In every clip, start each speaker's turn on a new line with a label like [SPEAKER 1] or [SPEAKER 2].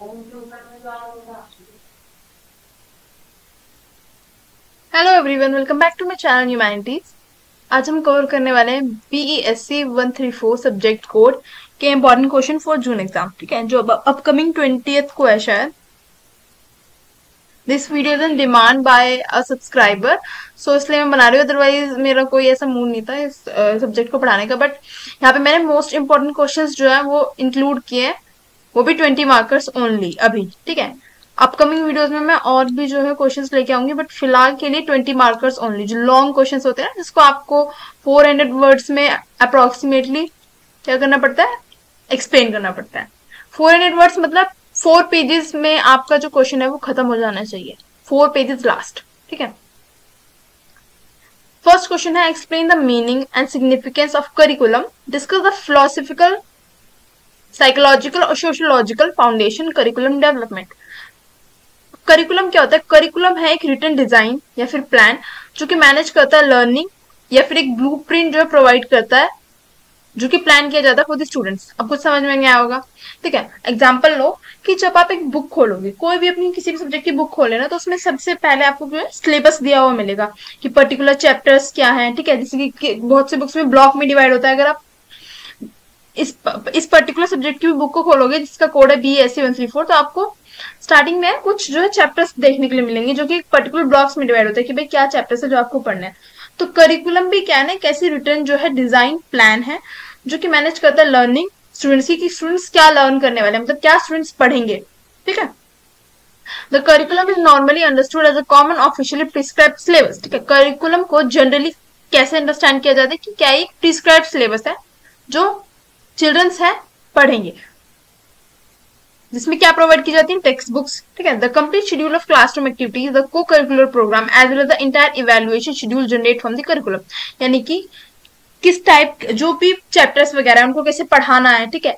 [SPEAKER 1] Hello everyone, welcome back to my channel humanities. आज हम cover करने वाले हैं बीईएससी 134 सब्जेक्ट कोड के important question for June exam. ठीक है, जो अपकमिंग 20th को है शायद। This video is in demand by a subscriber, so इसलिए मैं बना रही हूँ। अदरवाइज मेरा कोई ऐसा मूड नहीं था इस सब्जेक्ट को पढ़ाने का, बट यहाँ पे मैंने मोस्ट इंपॉर्टेंट क्वेश्चंस जो है वो इंक्लूड किए हैं, वो भी 20 मार्कर्स ओनली अभी। ठीक है, अपकमिंग वीडियोस में मैं और भी जो है क्वेश्चंस लेके आऊंगी, बट फिलहाल के लिए 20 मार्कर्स ओनली। जो लॉन्ग क्वेश्चंस होते हैं ना, जिसको आपको 400 वर्ड्स में अप्रोक्सीमेटली क्या करना पड़ता है, एक्सप्लेन करना पड़ता है। 400 वर्ड्स मतलब 4 पेजेस में आपका जो क्वेश्चन है वो खत्म हो जाना चाहिए, 4 पेजेस लास्ट। ठीक है, फर्स्ट क्वेश्चन है, explain the meaning and significance of curriculum, discuss the philosophical, psychological और sociological foundation curriculum development. Curriculum क्या होता है? करिकुलम है एक रिटन डिजाइन या फिर प्लान जो कि मैनेज करता है लर्निंग, या फिर एक ब्लूप्रिंट जो प्रोवाइड करता है, जो कि प्लान किया जाता है फॉर द स्टूडेंट्स। अब कुछ समझ में नहीं आया होगा। ठीक है, एग्जांपल लो कि जब आप एक बुक खोलोगे, कोई भी अपनी किसी भी सब्जेक्ट की बुक खोले ना, तो उसमें सबसे पहले आपको जो है सिलेबस दिया हुआ मिलेगा कि पर्टिकुलर चैप्टर्स क्या है। ठीक है, जैसे कि बहुत से बुक्स में ब्लॉक में डिवाइड होता है। अगर आप इस पर्टिकुलर सब्जेक्ट की भी बुक को खोलोगे जिसका कोड है BSc 134, तो आपको स्टार्टिंग में कुछ जो है चैप्टर्स देखने के लिए मिलेंगे, जो कि पर्टिकुलर ब्लॉक्स में डिवाइड होते हैं कि भाई क्या चैप्टर्स है जो आपको पढ़ना है। तो करिकुलम भी क्या है, कैसी रिटर्न जो है डिजाइन प्लान है जो कि मैनेज करता है लर्निंग स्टूडेंट्स की, कि स्टूडेंट्स क्या लर्न करने वाले हैं, मतलब क्या स्टूडेंट्स पढ़ेंगे। ठीक है, the curriculum is normally understood as a common officially prescribe syllabus. ठीक है, करिकुलम को जनरली कैसे अंडरस्टैंड किया जाता है कि क्या एक प्रिस्क्राइब सिलेबस है जो चिल्ड्रंस है पढ़ेंगे, जिसमें क्या प्रोवाइड की जाती है, टेक्स्ट बुक्स। ठीक है, the complete schedule of classroom activities, the co-curricular programme as well as the entire evaluation schedule generate from the curriculum. यानी कि किस टाइप जो भी चैप्टर्स वगैरह उनको कैसे पढ़ाना है। ठीक है,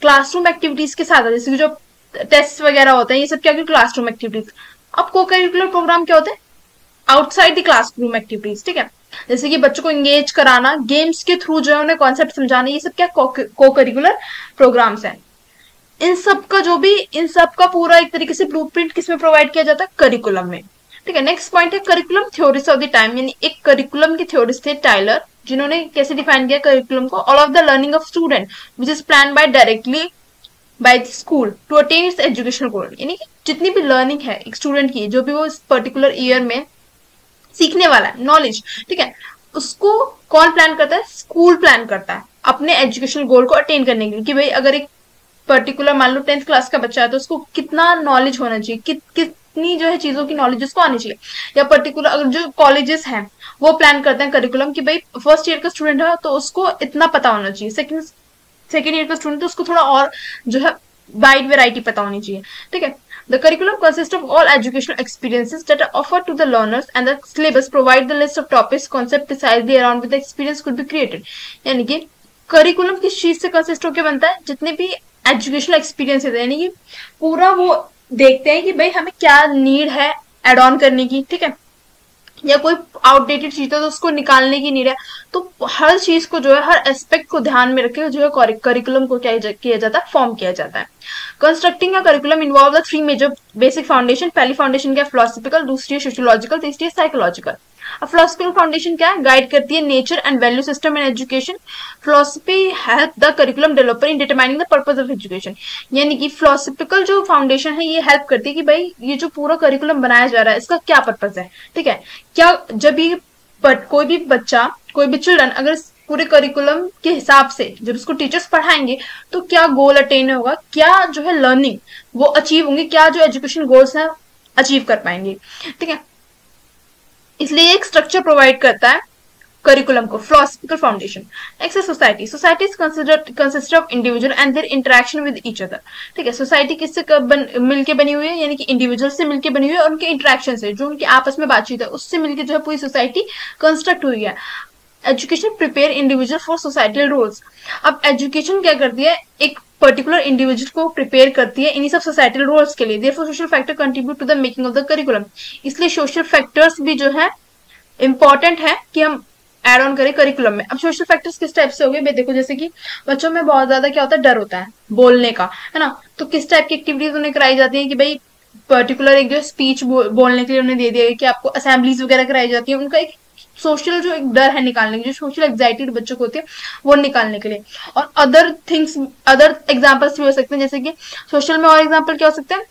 [SPEAKER 1] क्लासरूम एक्टिविटीज के साथ, जैसे जो टेस्ट वगैरह होते हैं, ये सब क्या क्लासरूम एक्टिविटीज। अब को करिकुलर प्रोग्राम क्या होता है? Outside the classroom activities. ठीक है, जैसे कि बच्चों को एंगेज कराना, गेम्स के थ्रू जो है उन्हें कॉन्सेप्ट समझाना, ये सब क्या को करिकुलर प्रोग्राम्स है। इन सब का पूरा एक तरीके से ब्लूप्रिंट किसमें प्रोवाइड किया जाता है? करिकुलम में। ठीक है, नेक्स्ट पॉइंट है curriculum theories of the time. यानी एक करिकुलम के थ्योरिस्ट थे टाइलर, जिन्होंने कैसे डिफाइन किया करिकुलम को? All of the learning of student which is plan by directly by the school to attain its educational goal. यानी कि जितनी भी लर्निंग है एक स्टूडेंट की, जो भी वो इस पर्टिकुलर ईयर में सीखने वाला है, नॉलेज। ठीक है, उसको कौन प्लान करता है? स्कूल प्लान करता है अपने एजुकेशनल गोल को अटेन करने के लिए, कि भाई अगर एक पर्टिकुलर मान लो 10th क्लास का बच्चा है, तो उसको कितना नॉलेज होना चाहिए, कितनी जो है चीजों की नॉलेज उसको आनी चाहिए। या पर्टिकुलर अगर जो कॉलेजेस हैं वो प्लान करते हैं करिकुलम कि भाई फर्स्ट ईयर का स्टूडेंट है तो उसको इतना पता होना चाहिए, सेकेंड ईयर का स्टूडेंट तो उसको थोड़ा और जो है वाइड वेराइटी पता होनी चाहिए। ठीक है, the curriculum consists of all educational experiences that are offered to the learners, and the syllabus provide the list of topics concept precisely around which the experience could be created। यानी कि curriculum किस चीज से consist होकर बनता है? जितने भी एजुकेशनल एक्सपीरियंस है, यानी कि पूरा वो देखते हैं कि भाई हमें क्या नीड है एड ऑन करने की। ठीक है, या कोई आउटडेटेड चीज है तो उसको निकालने की नीड है। तो हर चीज को जो है, हर एस्पेक्ट को ध्यान में रखे जो है करिकुलम को क्या किया जाता है, फॉर्म किया जाता है। Constructing a curriculum involve the 3 major basic foundation. पहली फाउंडेशन क्या है? फिलोसफिकल, दूसरी है सोशियोलॉजिकल, तीसरी है साइकोलॉजिकल। अब फिलोसफिकल फाउंडेशन क्या है? गाइड करती है nature and value system in education. Philosophy help the curriculum developer in determining the purpose of education. यानी कि फिलोसफिकल जो फाउंडेशन है ये हेल्प करती है कि भाई ये जो पूरा करिकुलम बनाया जा रहा है इसका क्या पर्पज है। ठीक है, क्या जब ये कोई भी बच्चा, कोई भी चिल्ड्रन अगर पूरे करिकुलम के हिसाब से जब उसको टीचर्स पढ़ाएंगे तो क्या गोल अटेन होगा, क्या जो है लर्निंग वो अचीव होंगे, क्या जो एजुकेशन गोल्स हैं अचीव कर पाएंगे। ठीक है, इसलिए एक स्ट्रक्चर प्रोवाइड करता है करिकुलम को, फिलोसफिकल फाउंडेशन। नेक्स्ट है society. Society is consist of individual and there interaction with each other. ठीक है, सोसाइटी किससे मिलके बनी हुई है? यानी कि इंडिविजुअल से मिलके बनी हुई है और उनके इंटरेक्शन से, जो उनकी आपस में बातचीत है उससे मिलकर जो है पूरी सोसाइटी कंस्ट्रक्ट हुई है। Education prepare individual for societal roles. अब एजुकेशन क्या करती है? एक पर्टिकुलर इंडिविजुअल को प्रिपेयर करती है इन्हीं सब सोसाइटल रोल्स के लिए। Therefore social factor contribute to the making of the curriculum. इसलिए सोशल फैक्टर्स भी जो है इंपॉर्टेंट है कि हम ऐड ऑन करे करिकुलम में। अब सोशल फैक्टर्स किस टाइप से हो गए भाई, देखो जैसे कि बच्चों में बहुत ज्यादा क्या होता है, डर होता है बोलने का, है ना। तो किस टाइप की एक्टिविटीज उन्हें कराई जाती है कि भाई पर्टिकुलर एक जो स्पीच बोलने के लिए उन्हें दे दिया गया कि आपको असेंबलीज वगैरह कराई जाती है, उनका एक सोशल जो एक डर है निकालने की, जो सोशल एग्जाइटी बच्चों को होती है वो निकालने के लिए। और अदर थिंग्स, अदर एग्जाम्पल्स भी हो सकते हैं, जैसे कि सोशल में और एग्जाम्पल क्या हो सकता है,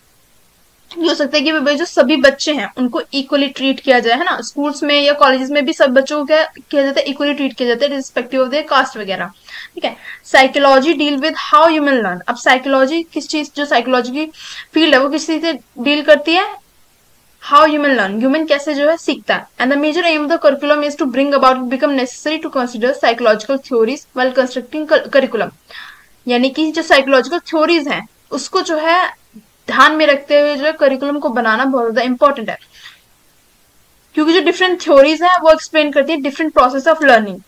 [SPEAKER 1] ये हो सकता है कि भाई जो सभी बच्चे हैं उनको इक्वली ट्रीट किया जाए, है ना। स्कूल्स में या कॉलेजेस में भी सब बच्चों को क्या किया जाता है, इक्वली ट्रीट किया जाता है रिस्पेक्टिव ऑफ देयर कास्ट वगैरह, ठीक है। Psychology deal with how human learn. अब साइकोलॉजी किस चीज, जो साइकोलॉजी की फील्ड है वो किस चीज से डील करती है, हाउ ह्यूमन लर्न, ह्यूमन कैसे जो है सीखता है। And the major aim of the curriculum is to bring about become necessary to consider psychological theories while constructing curriculum. यानी कि जो साइकोलॉजिकल थ्योरीज हैं उसको जो है ध्यान में रखते हुए जो है करिकुलम को बनाना बहुत ज्यादा इंपॉर्टेंट है, क्योंकि जो डिफरेंट थ्योरीज हैं वो एक्सप्लेन करती है different process of learning.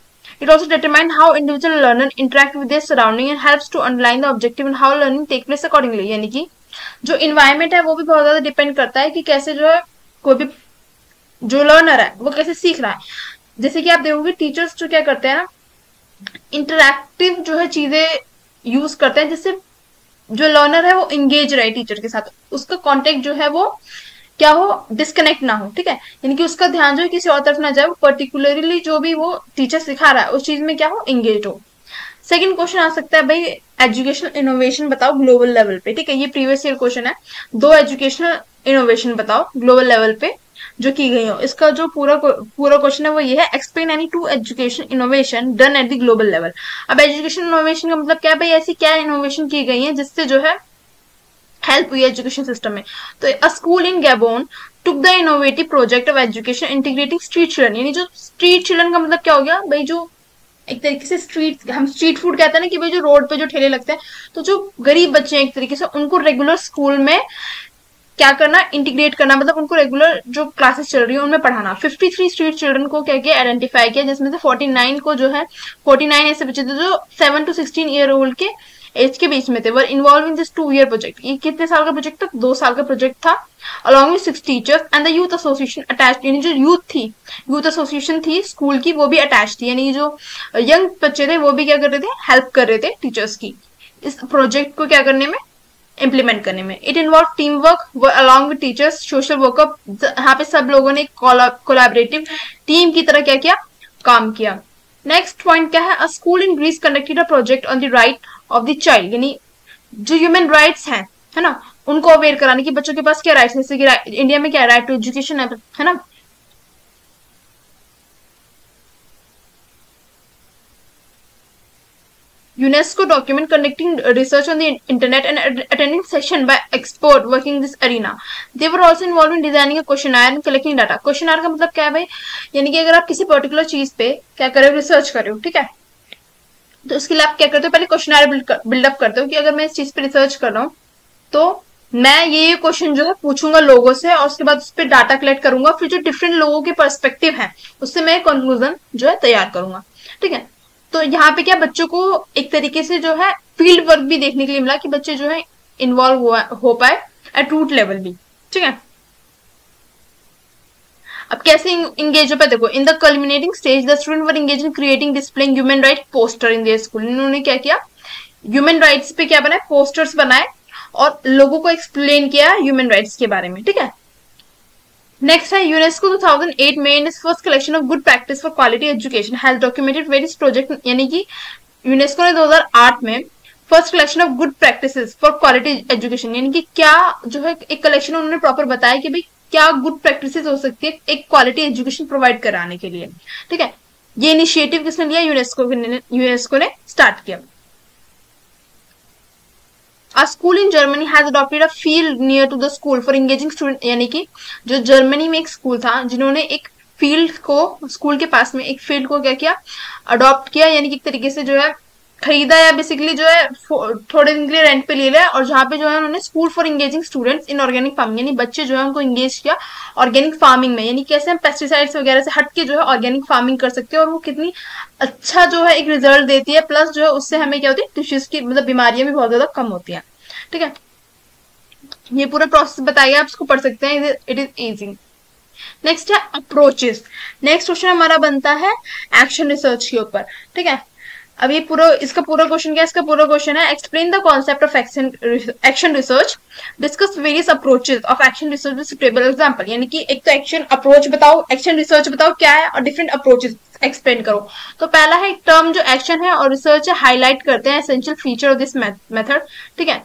[SPEAKER 1] It also determine how individual learner interact with their surrounding and helps to underline the objective and how learning take place accordingly. यानी कि जो इन्वायरमेंट है वो भी बहुत ज्यादा डिपेंड करता है कि कैसे जो है कोई भी जो लर्नर है वो कैसे सीख रहा है। जैसे कि आप देखोगे टीचर्स जो क्या करते हैं ना, इंटरैक्टिव जो है चीजें यूज करते हैं जिससे जो लर्नर है वो इंगेज रहे टीचर के साथ, उसका कॉन्टेक्ट जो है वो क्या हो, डिस्कनेक्ट ना हो, ठीक है। यानी कि उसका ध्यान जो है किसी और तरफ ना जाए, वो पर्टिकुलरली जो भी वो टीचर सिखा रहा है उस चीज में क्या हो, इंगेज हो। सेकंड क्वेश्चन आ सकता है भाई, एजुकेशनल इनोवेशन बताओ ग्लोबल लेवल पे, ठीक है। ये प्रीवियस ईयर क्वेश्चन है, दो एजुकेशनल इनोवेशन बताओ ग्लोबल लेवल पे जो की गई हो। इसका जो पूरा क्वेश्चन है वो ये है, explain any two education innovation done at the global level. अब एजुकेशन इनोवेशन का मतलब क्या है भाई, ऐसी क्या इनोवेशन की गई है जिससे जो है हेल्प हुई एजुकेशन सिस्टम में। तो अ school in Gabon took the innovative project of education integrating street children. यानी जो स्ट्रीट चिल्ड्रन का मतलब क्या हो गया भाई, जो एक तरीके से स्ट्रीट, हम स्ट्रीट फूड कहते हैं ना कि भाई जो रोड पे जो ठेले लगते हैं, तो जो गरीब बच्चे हैं एक तरीके से उनको रेगुलर स्कूल में क्या करना, इंटीग्रेट करना, मतलब उनको रेगुलर जो क्लासेस चल रही है उनमें पढ़ाना। 53 स्ट्रीट चिल्ड्रन को क्या किया, आइडेंटिफाई किया, जिसमें से 49 को जो है 49 ऐसे बच्चे थे जो 7 to 16 ईयर ओल्ड के एज के बीच में थे, were involve in this 2 year project. ये कितने साल का प्रोजेक्ट था, 2 साल का प्रोजेक्ट था। Along with 6 teachers and the youth association attach. यानी जो यूथ थी, यूथ एसोसिएशन थी स्कूल की, वो भी अटैच थी। यानी जो यंग बच्चे थे वो भी क्या कर रहे थे, हेल्प कर रहे थे टीचर्स की इस प्रोजेक्ट को क्या करने में, इम्प्लीमेंट करने में। It involve team work along with teachers, social workup, यहाँ पे सब लोगों ने कोलैबोरेटिव टीम की तरह क्या किया, काम किया। नेक्स्ट पॉइंट क्या है, a school in Greece conducted a project on the right of the child. यानी जो ह्यूमन राइट्स हैं, है ना, उनको अवेयर कराने की बच्चों के पास क्या राइट्स है, जैसे कि इंडिया में क्या राइट टू एजुकेशन है ना। UNESCO document conducting research on the internet and attending session by expert working in this arena. They were also involved in designing a questionnaire and collecting data. Questionnaire का मतलब क्या है भाई, यानी कि अगर आप किसी पर्टिकुलर चीज पे क्या कर रहे हो, रिसर्च कर रहे हो, ठीक है, तो उसके लिए आप क्या करते हो, पहले क्वेश्चनर बिल्डअप करते हो कि अगर मैं इस चीज पे रिसर्च कर रहा हूँ तो मैं ये क्वेश्चन जो है पूछूंगा लोगों से, और उसके बाद उस पर डाटा कलेक्ट करूंगा, फिर जो डिफरेंट लोगों के पर्सपेक्टिव है उससे मैं कंक्लूजन जो है तैयार करूंगा, ठीक है। तो यहाँ पे क्या बच्चों को एक तरीके से जो है फील्ड वर्क भी देखने के लिए मिला कि बच्चे जो है इन्वॉल्व हो पाए एट रूट लेवल भी, ठीक है। अब कैसे इंगेज हो पाए, देखो in the culminating stage the student were engage in creating displaying human right poster in their school. इन्होंने क्या किया, ह्यूमन राइट्स पे क्या बनाए, पोस्टर्स बनाए और लोगों को एक्सप्लेन किया ह्यूमन राइट्स के बारे में, ठीक है। नेक्स्ट है, यूनेस्को 2008 में in first collection of good practice for quality education has documented various project. यानी कि यूनेस्को ने 2008 में first collection of good practices for quality education, यानी कि क्या जो है एक कलेक्शन उन्होंने प्रॉपर बताया कि भाई क्या गुड प्रैक्टिसेस हो सकती है एक क्वालिटी एजुकेशन प्रोवाइड कराने के लिए, ठीक है। ये इनिशिएटिव किसने लिया, यूनेस्को ने स्टार्ट किया। A school in Germany has adopted a field near to the school for engaging student। यानी कि जो जर्मनी में एक स्कूल था जिन्होंने एक फील्ड को, स्कूल के पास में एक फील्ड को क्या किया, अडॉप्ट किया, यानी कि एक तरीके से जो है खरीदा या बेसिकली जो है थोड़े दिन के लिए रेंट पे ले लिया, और जहाँ पे जो है उन्होंने school for engaging students in organic farming, यानी बच्चे जो है उनको इंगेज किया ऑर्गेनिक फार्मिंग में, यानी कैसे हम पेस्टिसाइड्स वगैरह से हट के जो है ऑर्गेनिक फार्मिंग कर सकते हैं और वो कितनी अच्छा जो है एक रिजल्ट देती है, प्लस जो है उससे हमें क्या होती है, डिसीज की मतलब बीमारियां भी बहुत ज्यादा कम होती हैं, ठीक है। ये पूरा प्रोसेस बताइए, आप इसको पढ़ सकते हैं, इट इज इजी। नेक्स्ट है अप्रोचेस। नेक्स्ट क्वेश्चन हमारा बनता है एक्शन रिसर्च के ऊपर, ठीक है। अब ये पूरा इसका पूरा क्वेश्चन क्या है, इसका पूरा क्वेश्चन है explain the concept of action research, discuss various approaches of action research with suitable example. यानी कि एक तो एक्शन अप्रोच बताओ, एक्शन रिसर्च बताओ क्या है, और डिफरेंट अप्रोचेस एक्सप्लेन करो। तो पहला है टर्म जो एक्शन है और रिसर्च है, हाईलाइट करते हैं essential feature of this method, ठीक है।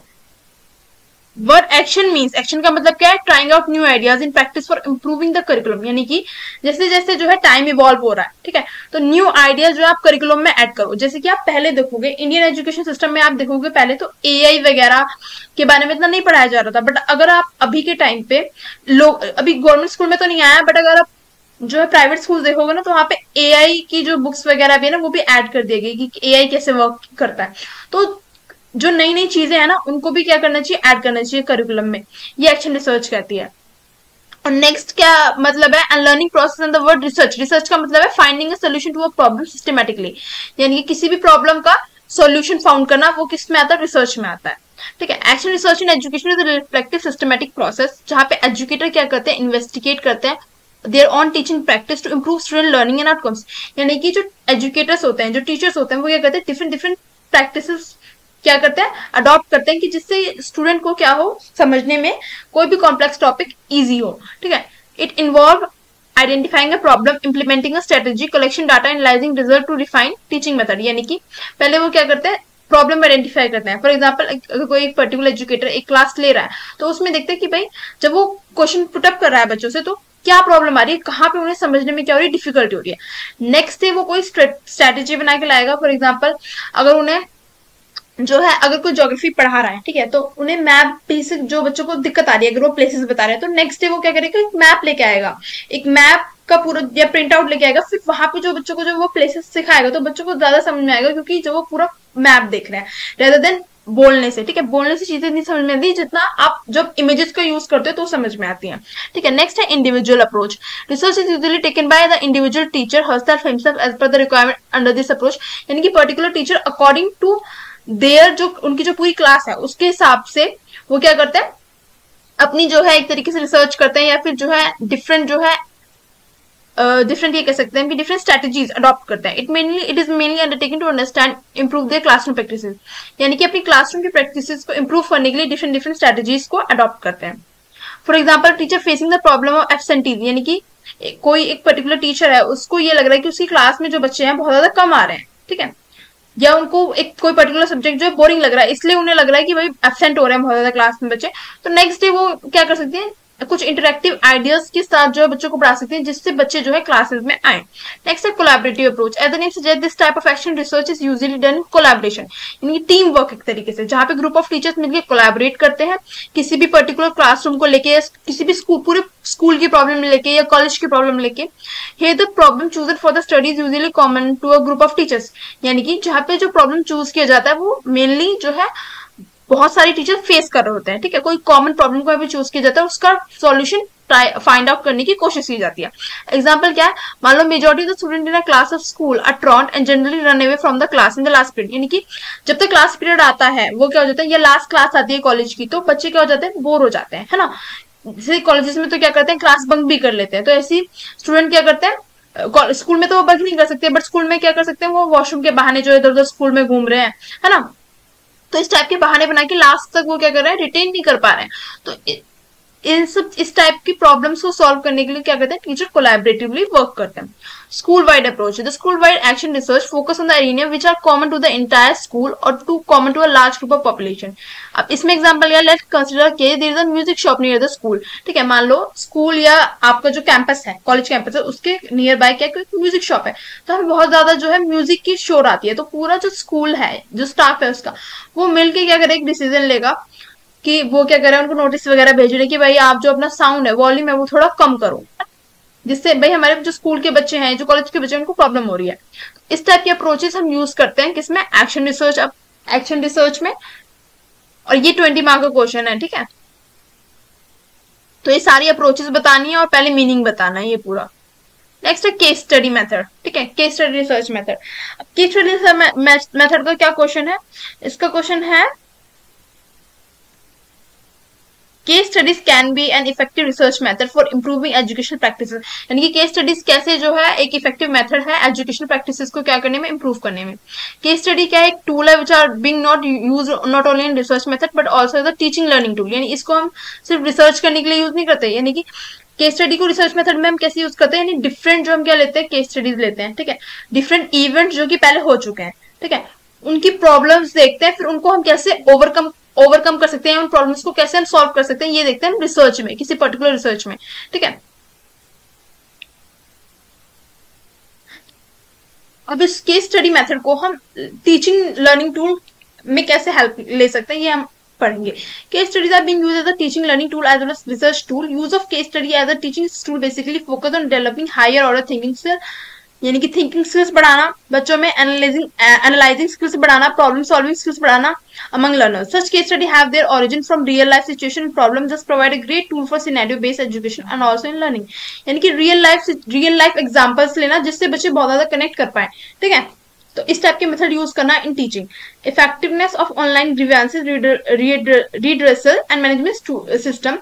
[SPEAKER 1] वर्ड एक्शन मीन्स, एक्शन का मतलब क्या है, trying out new ideas in practice for improving the curriculum. यानी कि जैसे जैसे जो है टाइम इवॉल्व हो रहा है, ठीक है, तो न्यू आइडियाज जो आप करिकुलम में ऐड करो। जैसे कि आप पहले देखोगे इंडियन एजुकेशन सिस्टम में, आप देखोगे पहले तो एआई वगैरह के बारे में इतना नहीं पढ़ाया जा रहा था, बट अगर आप अभी के टाइम पे लोग, अभी गवर्नमेंट स्कूल में तो नहीं आया, बट अगर आप जो है प्राइवेट स्कूल देखोगे ना, तो वहां पे एआई की जो बुक्स वगैरह भी है ना, वो भी ऐड कर दी गई कि एआई कैसे वर्क करता है। तो जो नई नई चीजें हैं ना, उनको भी क्या करना चाहिए, ऐड करना चाहिए करिकुलम में। ये एक्शन रिसर्च कहती है। और नेक्स्ट क्या मतलब है, unlearning process and the word research. Research का मतलब है finding a solution to a problem systematically, यानी कि किसी भी प्रॉब्लम का सॉल्यूशन फाउंड करना, वो किस में आता है, रिसर्च में आता है, ठीक है। Action research in education is reflective systematic process, जहां पे एजुकेटर क्या करते हैं, इन्वेस्टिगेट करते हैं their on teaching practice to improve student learning and outcomes. यानी कि जो एजुकेटर्स होते हैं, जो टीचर्स होते हैं, वो क्या करते हैं, डिफरेंट डिफरेंट प्रैक्टिसेस क्या करते हैं, अडॉप्ट करते हैं, कि जिससे स्टूडेंट को क्या हो, समझने में कोई भी कॉम्प्लेक्स टॉपिक इजी हो, ठीक है। It involve identifying a problem, implementing a strategy, collection data, analysing result to refine teaching method. यानी कि पहले वो क्या करते हैं, प्रॉब्लम आइडेंटिफाई करते हैं। फॉर एग्जाम्पल अगर कोई एक पर्टिकुलर एजुकेटर एक क्लास ले रहा है, तो उसमें देखते हैं कि भाई जब वो क्वेश्चन पुटअप कर रहा है बच्चों से, तो क्या प्रॉब्लम आ रही है, कहाँ पे उन्हें समझने में क्या हो रही है, डिफिकल्टी हो रही है। नेक्स्ट डे वो कोई स्ट्रेटेजी बना के लाएगा। फॉर एग्जाम्पल अगर उन्हें जो है, अगर कोई ज्योग्राफी पढ़ा रहा है, ठीक है, तो उन्हें मैप बेसिक जो बच्चों को दिक्कत आ रही है, अगर वो प्लेसेस बता रहे हैं, तो नेक्स्ट डे वो क्या करेगा, एक मैप लेके आएगा, एक मैप का पूरा या प्रिंट आउट लेके आएगा। फिर वहां पे जो बच्चों को जो वो प्लेसेस सिखाएगा, तो बच्चों को ज्यादा समझ में आएगा, क्योंकि जो वो पूरा मैप देख रहे हैं रेदर देन बोलने से, ठीक है। बोलने से चीजें नहीं समझ में आती, जितना आप जब इमेजेस का यूज करते हो तो समझ में आती हैं, ठीक है। नेक्स्ट है individual approach. Research is usually taken by the individual teacher herself himself as per the requirement under this approach. यानी कि particular teacher according to their जो उनकी जो पूरी क्लास है, उसके हिसाब से वो क्या करते हैं, अपनी जो है एक तरीके से रिसर्च करते हैं, या फिर जो है डिफरेंट जो है डिफरेंट ये कह सकते हैं कि डिफरेंट स्ट्रेटेजीज अडॉप्ट करते हैं। It is mainly undertaking to understand improve their classroom practices. यानी कि अपनी क्लासरूम की प्रैक्टिसेस को इंप्रूव करने के लिए डिफरेंट डिफरेंट स्ट्रेटेजीज को अडॉप्ट करते हैं। For example teacher facing the problem of absentees. यानी कि कोई एक पर्टिकुलर टीचर है, उसको ये लग रहा है कि उसकी क्लास में जो बच्चे हैं बहुत ज्यादा कम आ रहे हैं, ठीक है, या उनको एक कोई पर्टिकुलर सब्जेक्ट जो है बोरिंग लग रहा है, इसलिए उन्हें लग रहा है कि भाई एब्सेंट हो रहे हैं बहुत ज्यादा क्लास में बच्चे। तो नेक्स्ट डे वो क्या कर सकते हैं, कुछ इंटरेक्टिव आइडियाज के साथ जो है बच्चों को पढ़ा सकते हैं, जिससे बच्चे जो है क्लासेस में आए। नेक्स्ट है collaborative approach. As the name suggest, this type of action research is usually done in collaboration, यानी टीम वर्क एक तरीके से, जहां पे ग्रुप ऑफ टीचर्स मिलकर कोलैबोरेट करते हैं किसी भी पर्टिकुलर क्लासरूम को लेके, किसी भी स्कूल, पूरे स्कूल की प्रॉब्लम लेके या कॉलेज की प्रॉब्लम लेके। Here the problem chosen for the studies usually common to a group of teachers. यानी कि जहां पे जो प्रॉब्लम चूज किया जाता है, वो मेनली जो है बहुत सारे टीचर फेस कर रहे होते हैं, ठीक है। कोई कॉमन प्रॉब्लम को भी चूज किया जाता है, उसका सॉल्यूशन फाइंड आउट करने की कोशिश की जाती है। एग्जाम्पल क्या है, मान लो majority of the student in a class of school are truant and generally run away from the class in the last period. यानी कि जब तक क्लास पीरियड आता है, वो क्या हो जाता है, या लास्ट क्लास आती है कॉलेज की, तो बच्चे क्या हो जाते हैं, बोर हो जाते हैं, है ना। जैसे कॉलेजेस में तो क्या करते हैं, क्लास बंक भी कर लेते हैं, तो ऐसी स्टूडेंट क्या करते हैं, स्कूल में तो वो बंक नहीं कर सकते, बट स्कूल में क्या कर सकते हैं, वो वॉशरूम के बहाने जो इधर उधर स्कूल में घूम रहे हैं, है ना। तो इस टाइप के बहाने बना के लास्ट तक वो क्या कर रहे हैं, रिटेन नहीं कर पा रहे हैं। तो इन सब इस टाइप की प्रॉब्लम्स को सॉल्व करने के लिए क्या करते हैं, टीचर कोलैबोरेटिवली वर्क करते हैं। School wide approach, the school wide action research focus on the area which are common to the entire school और to common to a large group of population. अब इसमें एग्जांपल या let's consider के there is a music shop near the school, ठीक है। मान लो school या आपका जो कैंपस है, कॉलेज कैंपस है, उसके नियर बाय क्या म्यूजिक शॉप है, तो हमें बहुत ज्यादा जो है म्यूजिक की शोर आती है। तो पूरा जो स्कूल है, जो स्टाफ है उसका, वो मिलकर क्या करेगा, एक डिसीजन लेगा कि वो क्या करे, उनको नोटिस वगैरह भेज रहे कि भाई आप जो अपना साउंड है, वॉल्यूम है, वो थोड़ा कम करो, जिससे भाई हमारे जो स्कूल के बच्चे हैं, जो कॉलेज के बच्चे हैं, उनको प्रॉब्लम हो रही है। इस टाइप के अप्रोचेस हम यूज करते हैं किसमें, एक्शन रिसर्च। अब एक्शन रिसर्च में, और ये 20 मार्क का क्वेश्चन है, ठीक है। तो ये सारी अप्रोचेस बतानी है और पहले मीनिंग बताना है ये पूरा। नेक्स्ट है केस स्टडी मेथड, ठीक है, case study research method. Case study method का क्या क्वेश्चन है, इसका क्वेश्चन है case studies can be an effective research method for improving educational practices, यानी कि केस स्टडीज कैसे जो है एक इफेक्टिव मेथड है एजुकेशनल प्रैक्टिसेस को क्या करने में, इंप्रूव करने में। केस स्टडी क्या है, एक टूल है which are being not use not only in research method but also the teaching learning tool, यानी इसको हम सिर्फ रिसर्च करने के लिए यूज नहीं करते, यानी कि केस स्टडी को रिसर्च मेथड में हम कैसे यूज करते हैं, यानी डिफरेंट जो हम क्या लेते हैं, केस स्टडीज लेते हैं, ठीक है, डिफरेंट इवेंट जो कि पहले हो चुके हैं, ठीक है, उनकी प्रॉब्लम्स देखते हैं, फिर उनको हम कैसे ओवरकम कर सकते हैं, उन प्रॉब्लम्स को कैसे हम सॉल्व कर सकते हैं, ये देखते हैं रिसर्च में, किसी पर्टिकुलर रिसर्च में, ठीक है। अब इस केस स्टडी मेथड को हम टीचिंग लर्निंग टूल में कैसे हेल्प ले सकते हैं, ये हम पढ़ेंगे। Case studies are being used as a teaching learning tool as well as research tool. Use of case study as a teaching tool basically focus on developing higher order thinking skill, यानी कि thinking skills बढ़ाना, बच्चों में analysing skills बढ़ाना, problem solving skills बढ़ाना among learners. Such case study have their origin from real life situation and problems, thus provide a great tool for scenario based education and also in learning. यानी कि real life examples लेना जिससे बच्चे बहुत ज्यादा connect कर पाए, ठीक है। तो इस टाइप के मेथड यूज करना in teaching. Effectiveness of online grievances redressal and management system,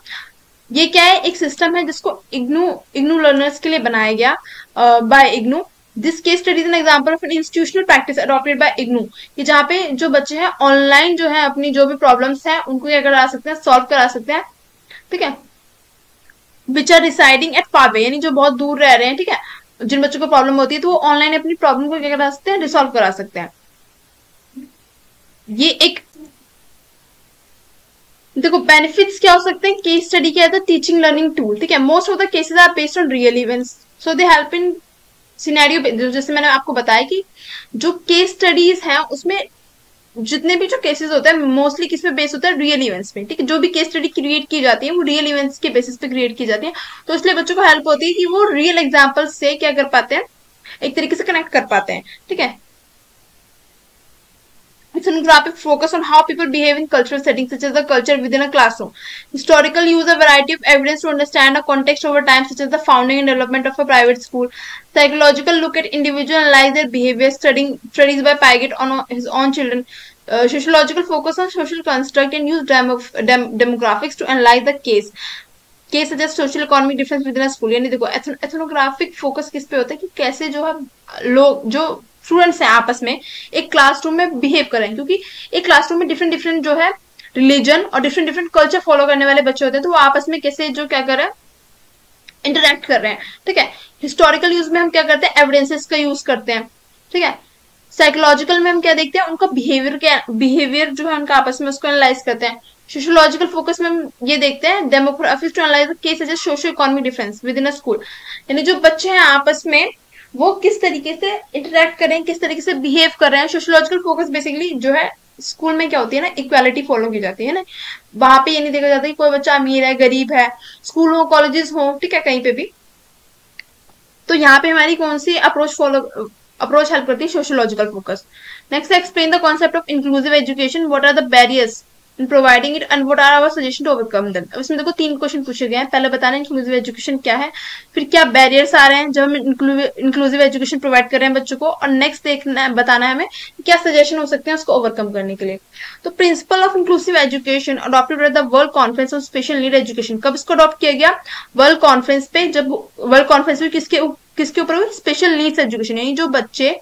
[SPEAKER 1] ये क्या है, एक सिस्टम है जिसको इग्नू लर्नर्स के लिए बनाया गया by IGNOU. This case study is an example of an institutional practice adopted by IGNOU, कि जहाँ पे जो बच्चे हैं ऑनलाइन जो है अपनी जो भी प्रॉब्लम्स हैं उनको क्या करा सकते हैं, सॉल्व करा सकते हैं, ठीक है। Which are residing at far way, यानी जो बहुत दूर रह रहे हैं, ठीक है, जिन बच्चों को प्रॉब्लम होती है तो वो ऑनलाइन अपनी प्रॉब्लम को क्या करा सकते हैं, रिसॉल्व करा सकते हैं। ये एक देखो बेनिफिट्स क्या हो सकते हैं केस स्टडी के as a teaching learning tool, ठीक है। Most of the cases are based on real events, so they help in scenario, जैसे मैंने आपको बताया कि जो केस स्टडीज हैं उसमें जितने भी जो केसेस होते हैं मोस्टली किस पे बेस होता है, रियल इवेंट्स पे, ठीक है। जो भी केस स्टडी क्रिएट की जाती है वो रियल इवेंट्स के बेसिस पे क्रिएट की जाती है, तो इसलिए बच्चों को हेल्प होती है कि वो रियल एग्जाम्पल से क्या कर पाते हैं, एक तरीके से कनेक्ट कर पाते हैं, ठीक है। Ethnographic focus on how people behave in cultural settings such as the culture within a classroom. Historical use a variety of evidence to understand a context over time such as the founding and development of a private school. Psychological look at individual analyze their behavior studies by Piaget on his own children. Sociological focus on social construct and use demographics to analyze the case such as social economic difference within a school. यानी देखो ethnographic focus किस पे होता है कि कैसे जो है लोग जो स्टूडेंट्स हैं आपस में एक क्लासरूम में बिहेव करें, क्योंकि एक क्लासरूम में डिफरेंट जो है रिलीजन और डिफरेंट कल्चर फॉलो करने वाले बच्चे होते हैं, तो वो आपस में कैसे जो क्या कर रहे हैं, इंटरेक्ट कर रहे हैं, ठीक है। हिस्टोरिकल यूज में हम क्या करते हैं, एविडेंसेस का यूज करते हैं, ठीक है। साइकोलॉजिकल में हम क्या देखते हैं, उनका बिहेवियर जो है उनका आपस में उसको एनालाइज करते हैं। सोशियोलॉजिकल फोकस में हम ये देखते हैं demographics to analyse the case as socio economic difference within a school, यानी जो बच्चे हैं आपस में वो किस तरीके से इंटरेक्ट करें, किस तरीके से बिहेव कर रहे हैं। सोशियोलॉजिकल फोकस बेसिकली जो है स्कूल में क्या होती है ना, इक्वालिटी फॉलो की जाती है ना, वहां पे ये नहीं देखा जाता कि कोई बच्चा अमीर है गरीब है, स्कूल हो कॉलेजेस हो, ठीक है, कहीं पे भी। तो यहाँ पे हमारी कौन सी अप्रोच हेल्प करती है, sociological focus. Next explain the concept of inclusive education, what are the barriers in providing it and what are our suggestion to overcome them. अब इसमें देखो 3 क्वेश्चन पूछे गए हैं, पहले बताना इंक्लूसिव एजुकेशन क्या है, फिर क्या बैरियर्स आ रहे हैं जब हम इंक्लूसिव एजुकेशन प्रोवाइड कर रहे हैं बच्चों को, और नेक्स्ट देखना बताना है हमें क्या सजेशन हो सकते हैं उसको ओवरकम करने के लिए। तो principle of inclusive education adopted by the world conference on special need education, कब इसको अडॉप्ट किया गया, वर्ल्ड कॉन्फ्रेंस पे, जब वर्ल्ड कॉन्फ्रेंस में किसके ऊपर हुई, स्पेशल नीड्स एजुकेशन, यानी जो बच्चे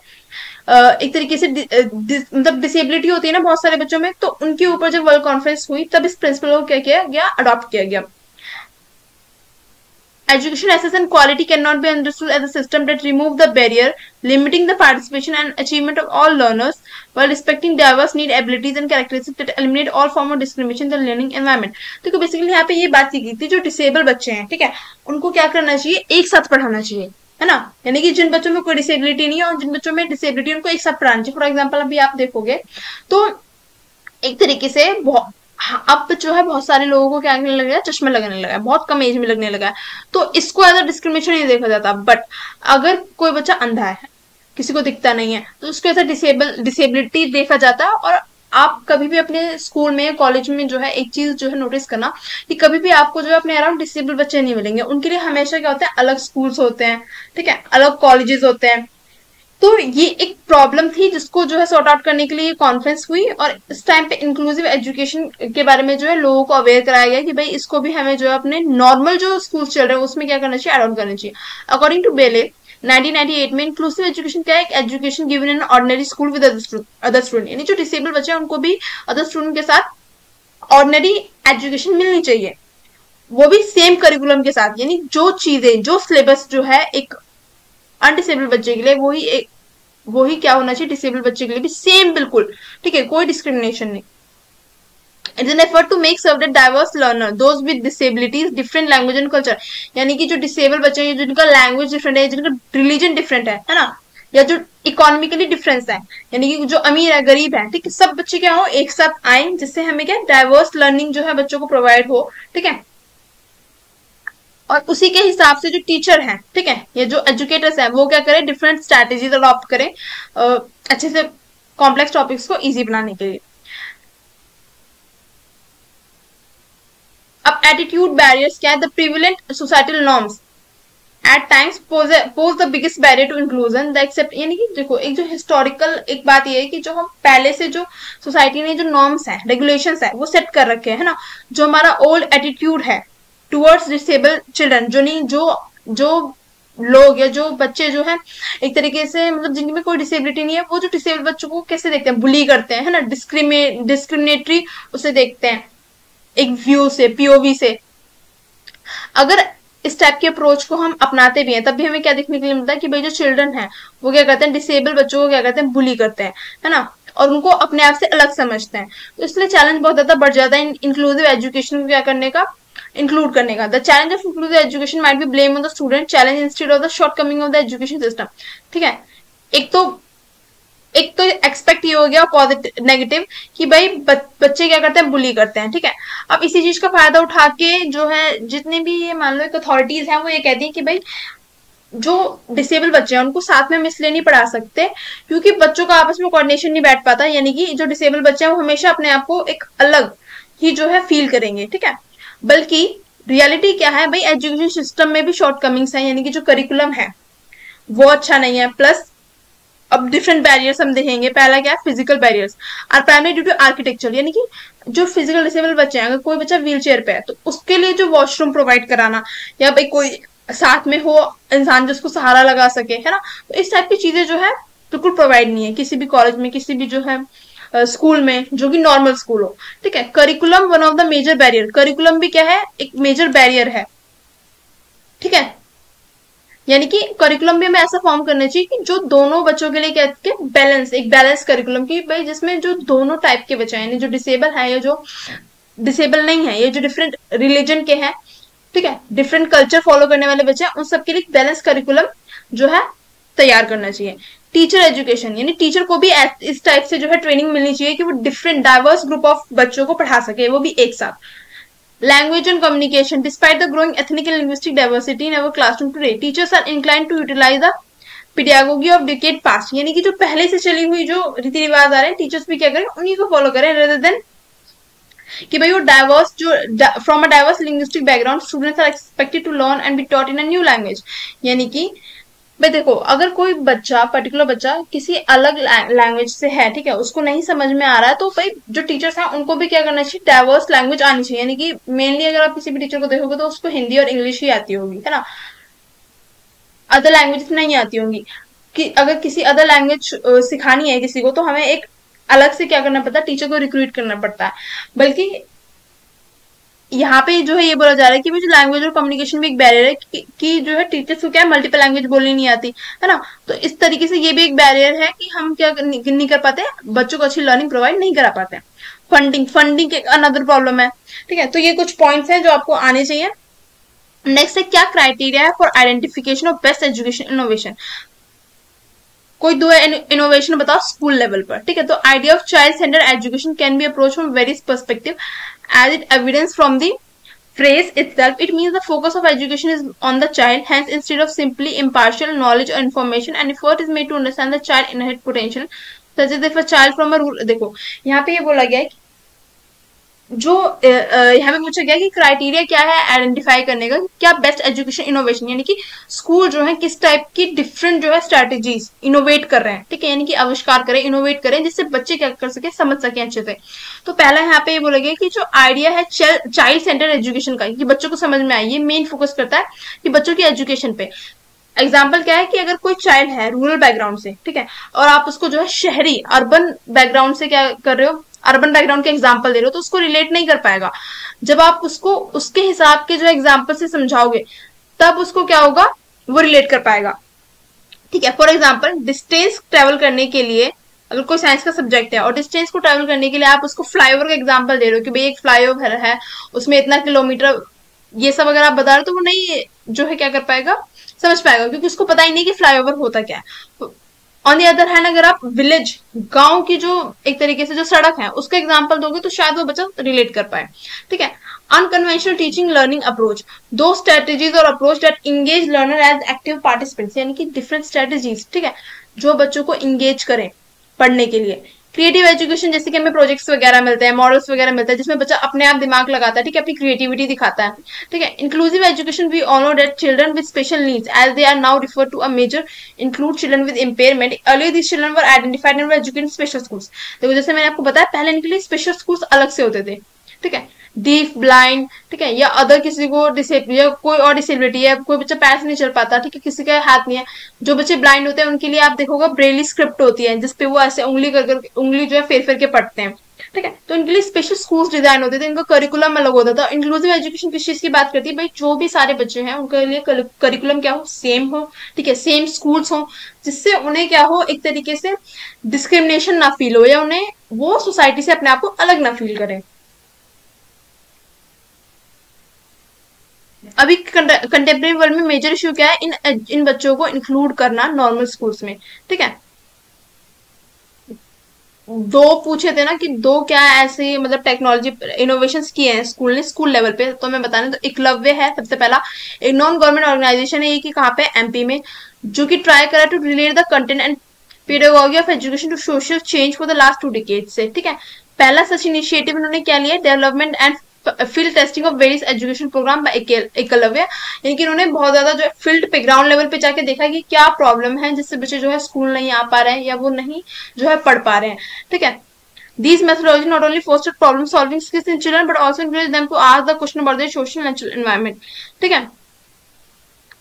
[SPEAKER 1] एक तरीके से मतलब डिसेबिलिटी होती है ना बहुत सारे बच्चों में, तो उनके ऊपर जब वर्ल्ड कॉन्फ्रेंस हुई तब इस प्रिंसिपल को क्या किया गया, अडॉप्ट किया गया। Education access and quality cannot be understood as a system that remove the barrier, limiting the participation and achievement of all learners, while respecting diverse need, abilities and characteristics that eliminate all form of discrimination in the learning environment. तो basically यहाँ पे ये बात की थी, जो disable बच्चे हैं, ठीक है, उनको क्या करना चाहिए, एक साथ पढ़ाना चाहिए, है ना, यानी कि जिन बच्चों में कोई डिसेबिलिटी नहीं है और जिन बच्चों में डिसेबिलिटी उनको एक साथ पढ़ाना चाहिए। फॉर एग्जाम्पल अभी आप देखोगे तो एक तरीके से अब जो है बहुत सारे लोगों को क्या लगने लगा है, चश्मा लगने लगा है, बहुत कम एज में लगने लगा है, तो इसको एज अ डिस्क्रिमिनेशन नहीं देखा जाता। बट अगर कोई बच्चा अंधा है, किसी को दिखता नहीं है, तो उसको ऐसा डिसेबिलिटी देखा जाता है। और आप कभी भी अपने स्कूल में कॉलेज में जो है एक चीज जो है नोटिस करना कि कभी भी आपको जो है अपने अराउंड डिसेबल बच्चे नहीं मिलेंगे, उनके लिए हमेशा क्या होता है, अलग स्कूल्स होते हैं, ठीक है, अलग कॉलेजेस होते हैं। तो ये एक प्रॉब्लम थी जिसको जो है सॉर्ट आउट करने के लिए कॉन्फ्रेंस हुई, और इस टाइम पे इंक्लूसिव एजुकेशन के बारे में जो है लोगों को अवेयर कराया गया कि भाई इसको भी हमें जो है अपने नॉर्मल जो स्कूल चल रहे हैं उसमें क्या करना चाहिए, एड ऑन करना चाहिए। अकॉर्डिंग टू बेले 1998 में इंक्लूसिव एजुकेशन क्या है, education given in ordinary school with other student, यानी जो डिसेबल बच्चे हैं उनको भी अदर स्टूडेंट के साथ ऑर्डिनरी एजुकेशन मिलनी चाहिए, वो भी सेम करिकुलम के साथ, यानी जो चीजें जो सिलेबस जो है एक अनडिसेबल बच्चे के लिए वही क्या होना चाहिए डिसेबल बच्चे के लिए भी सेम बिल्कुल, ठीक है, कोई डिस्क्रिमिनेशन नहीं। It's an effort to make serve diverse learner those with disabilities different language and culture, यानी कि जो डिसेबल बच्चे हैं जिनका लैंग्वेज डिफरेंट है, जिनका रिलीजन डिफरेंट है ना, या जो इकोनॉमिकली डिफरेंस है, यानी कि जो अमीर है गरीब है, ठीक है, सब बच्चे क्या हो एक साथ आए, जिससे हमें क्या डाइवर्स लर्निंग जो है बच्चों को प्रोवाइड हो, ठीक है। और उसी के हिसाब से जो टीचर हैं, ठीक है, ये जो एजुकेटर्स हैं वो क्या करें डिफरेंट स्ट्रैटेजीज अडॉप्ट करें अच्छे से कॉम्प्लेक्स टॉपिक्स को इजी बनाने के लिए। अब एटीट्यूड बैरियर्स क्या है, the prevalent societal norms at times pose the biggest barrier to inclusion the accept, यानी कि देखो एक जो हिस्टोरिकल एक बात ये है कि जो हम पहले से जो सोसाइटी ने जो नॉर्म्स है रेगुलेशंस है वो सेट कर रखे हैं ना, जो हमारा ओल्ड एटीट्यूड है टुवर्ड्स डिसेबल चिल्ड्रन, जो नहीं जो लोग या जो बच्चे जो है एक तरीके से मतलब जिनमें कोई डिसेबिलिटी नहीं है, वो जो डिसेबल बच्चों को कैसे देखते हैं, बुली करते हैं, है ना, डिस्क्रिमिनेटरी उसे देखते हैं एक व्यू से, पीओवी से। अगर इस टाइप के अप्रोच को हम अपनाते भी हैं तब भी हमें क्या देखने के लिए मिलता है कि भाई जो चिल्ड्रन है वो क्या करते हैं डिसेबल बच्चों को क्या करते हैं बुली करते हैं, है ना, और उनको अपने आप से अलग समझते हैं। तो इसलिए चैलेंज बहुत ज्यादा बढ़ जाता है इंक्लूसिव एजुकेशन को क्या करने का, इंक्लूड करने का। The challenge of inclusive education might be blame on the student challenge instead of the short coming of the education system, ठीक है। एक तो एक्सपेक्ट ये हो गया पॉजिटिव नेगेटिव कि भाई बच्चे क्या करते हैं बुली करते हैं, ठीक है। अब इसी चीज का फायदा उठा के जो है जितने भी ये मान लो एक अथॉरिटीज हैं वो ये कहती है कि भाई जो डिसेबल बच्चे हैं उनको साथ में हम इसलिए नहीं पढ़ा सकते क्योंकि बच्चों का आपस में कोऑर्डिनेशन नहीं बैठ पाता, यानी कि जो डिसेबल बच्चे हैं वो हमेशा अपने आप को एक अलग ही जो है फील करेंगे, ठीक है। बल्कि रियलिटी क्या है भाई, एजुकेशन सिस्टम में भी शॉर्ट कमिंग्स हैं, यानी कि जो करिकुलम है वो अच्छा नहीं है। प्लस अब डिफरेंट बैरियर्स हम देखेंगे, पहला क्या है physical barriers are primary due to architecture, यानी कि जो फिजिकल डिसेबल बच्चे हैं अगर कोई बच्चा व्हील चेयर पे है तो उसके लिए जो वॉशरूम प्रोवाइड कराना या भाई कोई साथ में हो इंसान जिसको सहारा लगा सके, है ना, तो इस टाइप की चीजें जो है बिल्कुल प्रोवाइड नहीं है किसी भी कॉलेज में, किसी भी जो है स्कूल में जो कि नॉर्मल स्कूल हो, ठीक है। Curriculum one of the major barrier, curriculum भी क्या है एक मेजर बैरियर है, ठीक है। यानी कि करिकुलम भी हमें ऐसा फॉर्म करना चाहिए कि जो दोनों बच्चों के लिए कहते हैं बैलेंस, एक बैलेंस करिकुलम की भाई जिसमें जो दोनों टाइप के बच्चे हैं, यानी जो डिसेबल है या जो डिसेबल नहीं है, ये जो डिफरेंट रिलीजन के हैं, ठीक है, डिफरेंट कल्चर फॉलो करने वाले बच्चे हैं, उन सबके लिए बैलेंस करिकुलम जो है तैयार करना चाहिए। टीचर एजुकेशन, यानी टीचर को भी इस टाइप से जो है ट्रेनिंग मिलनी चाहिए कि वो डिफरेंट डाइवर्स ग्रुप ऑफ बच्चों को पढ़ा सके, वो भी एक साथ। Language and communication. Despite the growing ethnic and linguistic diversity in our classroom today, teachers are inclined to utilize the pedagogy of decade past. यानी कि जो पहले से चली हुई जो रीति रिवाज आ रहे हैं टीचर्स भी क्या करें उन्हीं को फॉलो करें, rather than कि भाई वो डाइवर्स जो from a diverse linguistic background students are expected to learn and be taught in a new language. यानी कि भाई देखो अगर कोई बच्चा पर्टिकुलर बच्चा किसी अलग लैंग्वेज से है, ठीक है, उसको नहीं समझ में आ रहा है, तो भाई जो टीचर्स हैं उनको भी क्या करना चाहिए डाइवर्स लैंग्वेज आनी चाहिए। यानी कि मेनली अगर आप किसी भी टीचर को देखोगे तो उसको हिंदी और इंग्लिश ही आती होगी, है ना, अदर लैंग्वेज नहीं आती होंगी। कि अगर किसी अदर लैंग्वेज सिखानी है किसी को तो हमें एक अलग से क्या करना पड़ता है, टीचर को रिक्रूट करना पड़ता है। बल्कि यहाँ पे जो है ये बोला जा रहा है कि जो लैंग्वेज और कम्युनिकेशन भी एक बैरियर है कि जो है टीचर्स को क्या है मल्टीपल लैंग्वेज बोलनी नहीं आती, है ना, तो इस तरीके से ये भी एक बैरियर है कि हम क्या नहीं कर पाते, बच्चों को अच्छी लर्निंग प्रोवाइड नहीं करा पाते। फंडिंग एक अनदर प्रॉब्लम है, ठीक है। तो ये कुछ पॉइंट्स हैं जो आपको आने चाहिए। नेक्स्ट है क्या क्राइटेरिया है for identification of best education innovation, कोई दो इनोवेशन बताओ स्कूल लेवल पर, ठीक है। तो idea of child centre education can be approach from various perspective as it evidence from the phrase itself. It means the focus of education is on the child, hence instead of simply impartial knowledge or information, an effort is made to understand the child inherent potential, such as if a child from a rural, देखो यहाँ पे ये बोला गया है जो यहाँ पे पूछा गया कि क्राइटेरिया क्या है आइडेंटिफाई करने का, क्या बेस्ट एजुकेशन इनोवेशन, यानी कि स्कूल जो है किस टाइप की डिफरेंट जो है स्ट्रेटेजीज इनोवेट कर रहे हैं, ठीक है, यानी कि आविष्कार करें, इनोवेट करें, जिससे बच्चे क्या कर सके, समझ सके अच्छे से। तो पहला यहाँ पे ये बोला गया कि जो आइडिया है चाइल्ड सेंटर एजुकेशन का, कि बच्चों को समझ में आए, ये मेन फोकस करता है कि बच्चों की एजुकेशन पे। एग्जाम्पल क्या है कि अगर कोई चाइल्ड है रूरल बैकग्राउंड से, ठीक है, और आप उसको जो है शहरी अर्बन बैकग्राउंड से क्या कर रहे हो, अर्बन बैकग्राउंड के एग्जाम्पल दे रहे हो, तो उसको रिलेट नहीं कर पाएगा। जब आप उसको उसके हिसाब के जो एग्जाम्पल से समझाओगे, तब उसको क्या होगा, वो रिलेट कर पाएगा। ठीक है, फॉर एग्जाम्पल डिस्टेंस ट्रेवल करने के लिए, अगर कोई साइंस का सब्जेक्ट है और डिस्टेंस को ट्रेवल करने के लिए आप उसको फ्लाईओवर का एग्जाम्पल दे रहे हो कि भाई एक फ्लाईओवर है, उसमें इतना किलोमीटर, ये सब अगर आप बता रहे हो, तो वो नहीं जो है क्या कर पाएगा, समझ पाएगा, क्योंकि उसको पता ही नहीं कि फ्लाईओवर होता क्या है। ऑन दी अदर हैंड, अगर आप विलेज, गांव की जो एक तरीके से जो सड़क है, उसका एग्जाम्पल दोगे, तो शायद वो बच्चा रिलेट कर पाए। ठीक है, अनकन्वेंशनल टीचिंग लर्निंग अप्रोच, दो स्ट्रेटेजीज और approach that engage learner as active participants, यानी कि डिफरेंट स्ट्रेटेजीज, ठीक है, जो बच्चों को इंगेज करें पढ़ने के लिए। क्रिएटिव एजुकेशन, जैसे कि हमें प्रोजेक्ट्स वगैरह मिलते हैं, मॉडल्स वगैरह मिलते हैं, जिसमें बच्चा अपने आप दिमाग लगाता है, ठीक है, अपनी क्रिएटिविटी दिखाता है। ठीक है, inclusive education, we all know that children with special needs, as they are now refer to a major, include children with impairment, earlier these children were identified and were educated special schools. देखो, जैसे मैंने आपको बताया, पहले इनके लिए special schools अलग से होते थे। ठीक है, डीफ, ब्लाइंड, ठीक है, या अदर किसी को या कोई और डिसेबिलिटी है, कोई बच्चा पैर से नहीं चल पाता, ठीक है, किसी का हाथ नहीं है, जो बच्चे ब्लाइंड होते हैं उनके लिए आप देखोगे ब्रेली स्क्रिप्ट होती है, जिसपे वो ऐसे उंगली कर उंगली जो है फेर फेर के पढ़ते हैं। ठीक है, तो इनके लिए स्पेशल स्कूल्स डिजाइन होते थे, इनका करिकुलम अलग होता था। इंक्लूसिव एजुकेशन किस चीज की बात करती है, भाई जो भी सारे बच्चे हैं उनके लिए करिकुलम क्या हो, सेम हो, ठीक है, सेम स्कूल्स हो, जिससे उन्हें क्या हो, एक तरीके से डिस्क्रिमिनेशन ना फील हो, या उन्हें वो सोसाइटी से अपने आप को अलग ना फील करें। अभी कंटेम्प्रेरी वर्ल्ड में मेजर इश्यू क्या है, इन बच्चों को इंक्लूड करना नॉर्मल स्कूल्स में। ठीक है, दो पूछे थे ना कि दो क्या ऐसे मतलब टेक्नोलॉजी इनोवेशंस किए हैं स्कूल ने, स्कूल लेवल पे, तो मैं बताने, तो एकलव्य है सबसे पहला, एक नॉन गवर्नमेंट ऑर्गेनाइजेशन है ये, कि कहाँ पे, एमपी में, जो कि ट्राई करा to relate the content and pedagogy of education to social change for the last 2 decades से। ठीक है, पहला सच इनिशिएटिव इन्होंने क्या लिया, development and field testing of various education program by Eklavya, यानी कि इन्होंने बहुत ज्यादा जो है फील्ड पे, ग्राउंड लेवल पे जाके देखा कि क्या प्रॉब्लम है जिससे बच्चे जो है स्कूल नहीं आ पा रहे हैं, या वो नहीं जो है पढ़ पा रहे हैं। ठीक है, these methodology not only fostered problem solving skills in children but also encouraged them to ask the question about their social natural environment। ठीक है,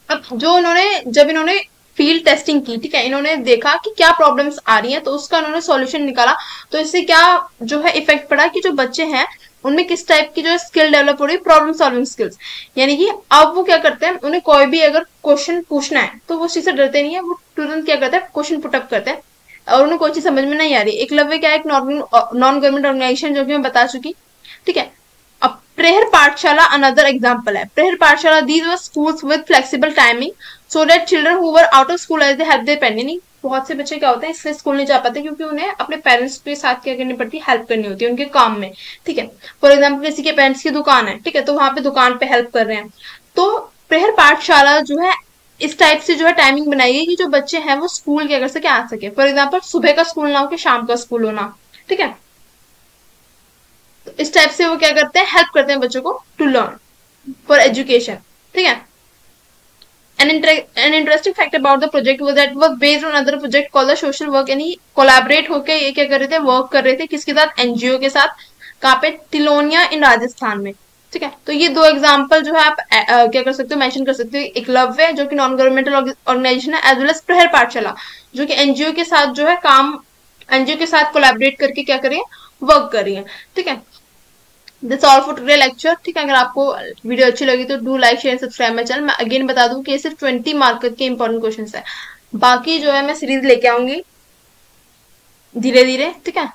[SPEAKER 1] अब जो इन्होंने, जब इन्होंने फील्ड टेस्टिंग की, ठीक है, इन्होंने देखा कि क्या प्रॉब्लम्स आ रही हैं, तो उसका इन्होंने सॉल्यूशन निकाला। तो इससे क्या जो है इफेक्ट पड़ा कि जो बच्चे हैं उनमें किस टाइप की जो है स्किल डेवलप हो रही है, प्रॉब्लम सॉल्विंग स्किल्स, यानी कि अब वो क्या करते हैं, उन्हें कोई भी अगर क्वेश्चन पूछना है तो वो उस चीज से डरते नहीं है, वो तुरंत क्या करते हैं, क्वेश्चन पुटअप करते हैं, और उन्हें कोई चीज समझ में नहीं आ रही। एकलव्य क्या है, एक नॉन गवर्नमेंट ऑर्गेनाइजेशन, जो कि मैं बता चुकी। ठीक है, अब प्रेहर पाठशाला अनदर एग्जाम्पल है। Prehar Pathshala, these were schools with flexible timing so that children who were out of school as they help their parents. बहुत से बच्चे क्या होते हैं इसलिए स्कूल नहीं जा पाते क्योंकि उन्हें अपने पेरेंट्स के साथ क्या करनी पड़ती है, हेल्प करनी होती है उनके काम में। ठीक है, फॉर एग्जाम्पल किसी के पेरेंट्स की दुकान है, ठीक है, तो वहां पे दुकान पे हेल्प कर रहे हैं। तो प्रेहर पाठशाला जो है इस टाइप से जो है टाइमिंग बनाई गई कि जो बच्चे हैं वो स्कूल क्या कर सके, आ सके। फॉर एग्जाम्पल सुबह का स्कूल ना हो कि शाम का स्कूल होना। ठीक है, तो इस टाइप से वो क्या करते हैं, हेल्प करते हैं बच्चों को टू लर्न फॉर एजुकेशन। ठीक है, an interesting fact about the project was that it was based on another project called the social work, यानी कोलैबोरेट होके ये क्या कर रहे थे, वर्क कर रहे थे, किसके साथ, एनजीओ के साथ, कहाँ पे, तिलोनिया इन राजस्थान में। ठीक है, तो ये दो एग्जांपल जो है आप क्या कर सकते हो, मेंशन कर सकते हो। एकलव्य जो कि नॉन गवर्नमेंटल ऑर्गेनाइजेशन है, एज वेल एज प्रहर पाठशाला जो कि एनजीओ के साथ जो है काम, एनजीओ के साथ कोलैबोरेट करके क्या कर रही है, वर्क कर रही है। ठीक है, this all for today lecture. ठीक है, अगर आपको वीडियो अच्छी लगी तो do like share subscribe my channel. मैं अगेन बता दूं कि ये सिर्फ 20 मार्क के इंपॉर्टेंट क्वेश्चन है, बाकी जो है मैं सीरीज लेके आऊंगी धीरे धीरे। ठीक है,